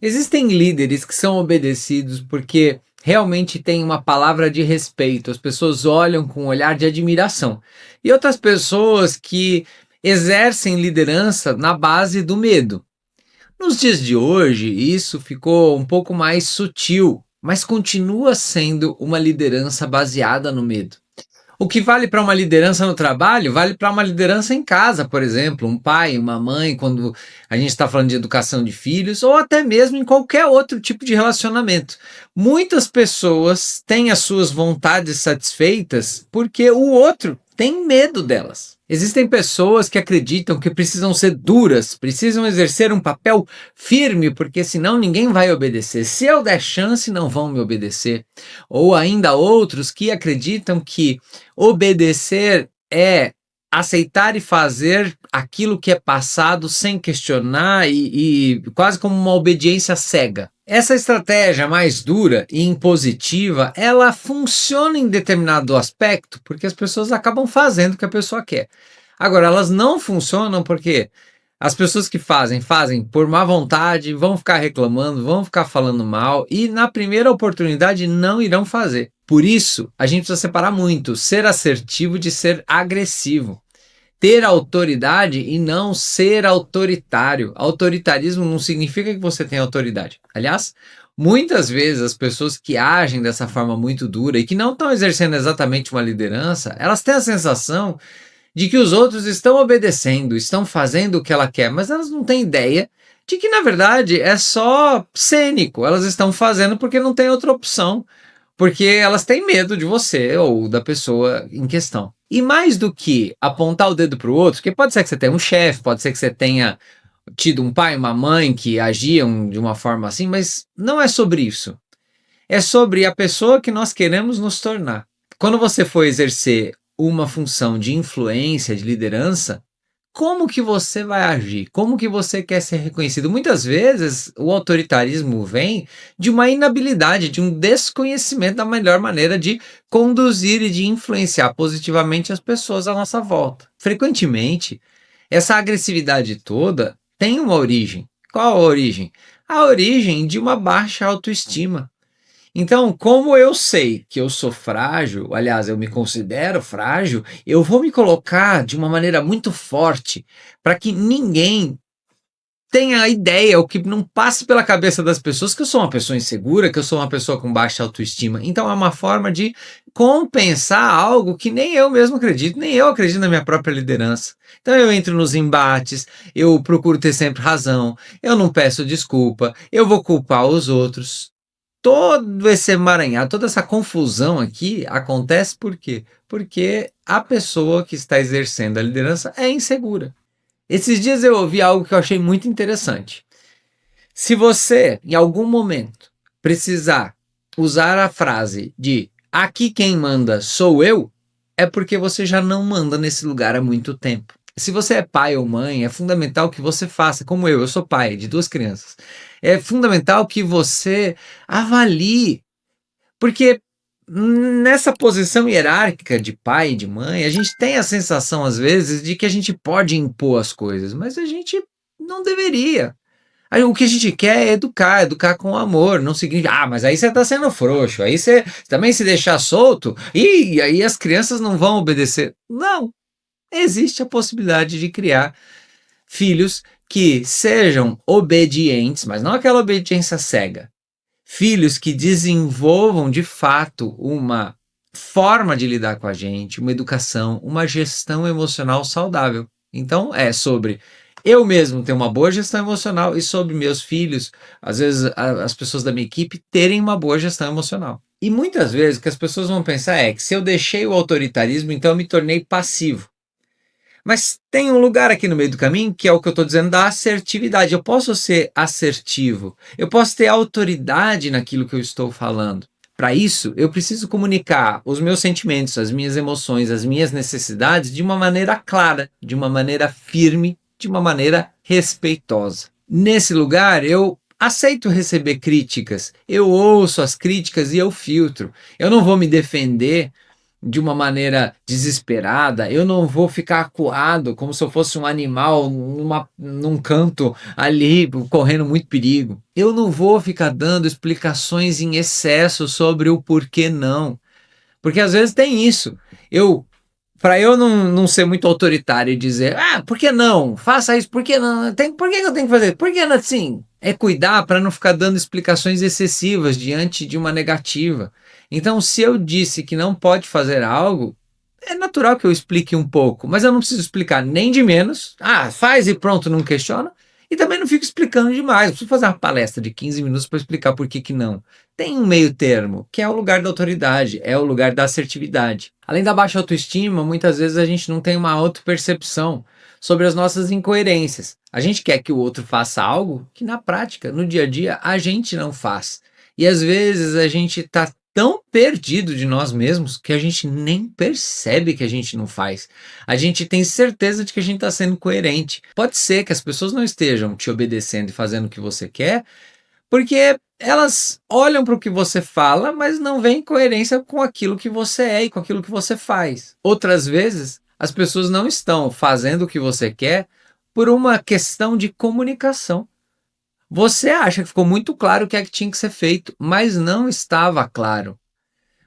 Existem líderes que são obedecidos porque realmente têm uma palavra de respeito, as pessoas olham com um olhar de admiração. E outras pessoas que exercem liderança na base do medo. Nos dias de hoje, isso ficou um pouco mais sutil, mas continua sendo uma liderança baseada no medo. O que vale para uma liderança no trabalho, vale para uma liderança em casa, por exemplo, um pai, uma mãe, quando a gente está falando de educação de filhos, ou até mesmo em qualquer outro tipo de relacionamento. Muitas pessoas têm as suas vontades satisfeitas porque o outro tem medo delas. Existem pessoas que acreditam que precisam ser duras, precisam exercer um papel firme, porque senão ninguém vai obedecer. Se eu der chance, não vão me obedecer. Ou ainda outros que acreditam que obedecer é aceitar e fazer aquilo que é passado sem questionar e quase como uma obediência cega. Essa estratégia mais dura e impositiva, ela funciona em determinado aspecto porque as pessoas acabam fazendo o que a pessoa quer. Agora, elas não funcionam porque as pessoas que fazem por má vontade, vão ficar reclamando, vão ficar falando mal e na primeira oportunidade não irão fazer. Por isso, a gente precisa separar muito ser assertivo de ser agressivo. Ter autoridade e não ser autoritário. Autoritarismo não significa que você tem autoridade. Aliás, muitas vezes as pessoas que agem dessa forma muito dura e que não estão exercendo exatamente uma liderança, elas têm a sensação de que os outros estão obedecendo, estão fazendo o que ela quer, mas elas não têm ideia de que, na verdade, é só cênico. Elas estão fazendo porque não tem outra opção, porque elas têm medo de você ou da pessoa em questão. E mais do que apontar o dedo para o outro, porque pode ser que você tenha um chefe, pode ser que você tenha tido um pai e uma mãe que agiam de uma forma assim, mas não é sobre isso. É sobre a pessoa que nós queremos nos tornar. Quando você for exercer uma função de influência, de liderança, como que você vai agir? Como que você quer ser reconhecido? Muitas vezes o autoritarismo vem de uma inabilidade, de um desconhecimento da melhor maneira de conduzir e de influenciar positivamente as pessoas à nossa volta. Frequentemente, essa agressividade toda tem uma origem. Qual a origem? A origem de uma baixa autoestima. Então, como eu sei que eu sou frágil, aliás, eu me considero frágil, eu vou me colocar de uma maneira muito forte para que ninguém tenha a ideia, ou que não passe pela cabeça das pessoas que eu sou uma pessoa insegura, que eu sou uma pessoa com baixa autoestima. Então, é uma forma de compensar algo que nem eu mesmo acredito, nem eu acredito na minha própria liderança. Então, eu entro nos embates, eu procuro ter sempre razão, eu não peço desculpa, eu vou culpar os outros. Todo esse emaranhado, toda essa confusão aqui acontece por quê? Porque a pessoa que está exercendo a liderança é insegura. Esses dias eu ouvi algo que eu achei muito interessante. Se você, em algum momento, precisar usar a frase de aqui quem manda sou eu, é porque você já não manda nesse lugar há muito tempo. Se você é pai ou mãe, é fundamental que você faça, como eu sou pai de 2 crianças. É fundamental que você avalie, porque nessa posição hierárquica de pai e de mãe, a gente tem a sensação às vezes de que a gente pode impor as coisas, mas a gente não deveria. Aí o que a gente quer é educar, educar com amor, não significa, mas aí você está sendo frouxo, aí você também se deixar solto, e aí as crianças não vão obedecer. Não, existe a possibilidade de criar filhos que sejam obedientes, mas não aquela obediência cega. Filhos que desenvolvam de fato uma forma de lidar com a gente, uma educação, uma gestão emocional saudável. Então é sobre eu mesmo ter uma boa gestão emocional e sobre meus filhos, às vezes as pessoas da minha equipe terem uma boa gestão emocional. E muitas vezes o que as pessoas vão pensar é que se eu deixei o autoritarismo, então eu me tornei passivo. Mas tem um lugar aqui no meio do caminho que é o que eu estou dizendo da assertividade. Eu posso ser assertivo, eu posso ter autoridade naquilo que eu estou falando. Para isso, eu preciso comunicar os meus sentimentos, as minhas emoções, as minhas necessidades de uma maneira clara, de uma maneira firme, de uma maneira respeitosa. Nesse lugar, eu aceito receber críticas, eu ouço as críticas e eu filtro. Eu não vou me defender de uma maneira desesperada, eu não vou ficar acuado como se eu fosse um animal num canto ali, correndo muito perigo. Eu não vou ficar dando explicações em excesso sobre o porquê não. Porque às vezes tem isso. Para eu não ser muito autoritário e dizer, por que não? Faça isso, por que não? Por que eu tenho que fazer? Por que não assim? É cuidar para não ficar dando explicações excessivas diante de uma negativa. Então, se eu disse que não pode fazer algo, é natural que eu explique um pouco, mas eu não preciso explicar nem de menos. Faz e pronto, não questiona. E também não fico explicando demais. Eu preciso fazer uma palestra de 15 minutos para explicar por que não. Tem um meio termo, que é o lugar da autoridade, é o lugar da assertividade. Além da baixa autoestima, muitas vezes a gente não tem uma autopercepção sobre as nossas incoerências. A gente quer que o outro faça algo que na prática, no dia a dia, a gente não faz. E às vezes a gente está tão perdido de nós mesmos que a gente nem percebe que a gente não faz. A gente tem certeza de que a gente está sendo coerente. Pode ser que as pessoas não estejam te obedecendo e fazendo o que você quer, porque elas olham para o que você fala, mas não veem coerência com aquilo que você é e com aquilo que você faz. Outras vezes, as pessoas não estão fazendo o que você quer por uma questão de comunicação. Você acha que ficou muito claro o que é que tinha que ser feito, mas não estava claro.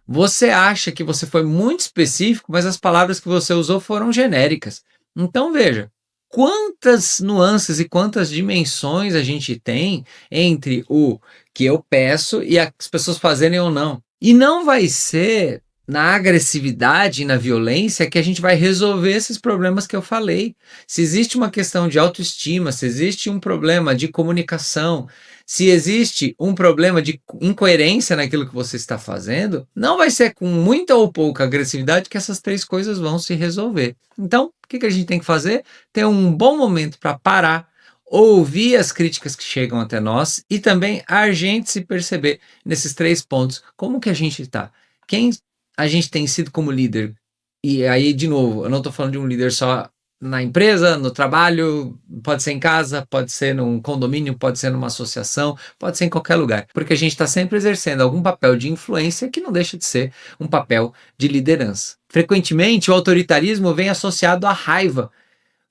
Você acha que você foi muito específico, mas as palavras que você usou foram genéricas. Então veja, quantas nuances e quantas dimensões a gente tem entre o que eu peço e as pessoas fazerem ou não. E não vai ser na agressividade e na violência que a gente vai resolver esses problemas que eu falei. Se existe uma questão de autoestima, se existe um problema de comunicação, se existe um problema de incoerência naquilo que você está fazendo, não vai ser com muita ou pouca agressividade que essas três coisas vão se resolver. Então, o que a gente tem que fazer? Ter um bom momento para parar, ouvir as críticas que chegam até nós e também a gente se perceber nesses três pontos. Como que a gente está? Quem a gente tem sido como líder? E aí, de novo, eu não estou falando de um líder só na empresa, no trabalho, pode ser em casa, pode ser num condomínio, pode ser numa associação, pode ser em qualquer lugar, porque a gente está sempre exercendo algum papel de influência que não deixa de ser um papel de liderança. Frequentemente, o autoritarismo vem associado à raiva,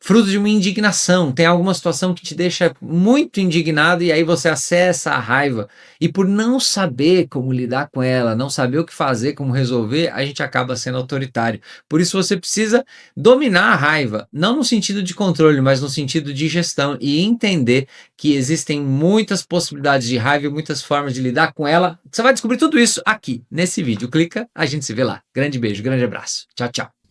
fruto de uma indignação. Tem alguma situação que te deixa muito indignado e aí você acessa a raiva. E por não saber como lidar com ela, não saber o que fazer, como resolver, a gente acaba sendo autoritário. Por isso você precisa dominar a raiva, não no sentido de controle, mas no sentido de gestão e entender que existem muitas possibilidades de raiva e muitas formas de lidar com ela. Você vai descobrir tudo isso aqui, nesse vídeo. Clica, a gente se vê lá. Grande beijo, grande abraço. Tchau, tchau.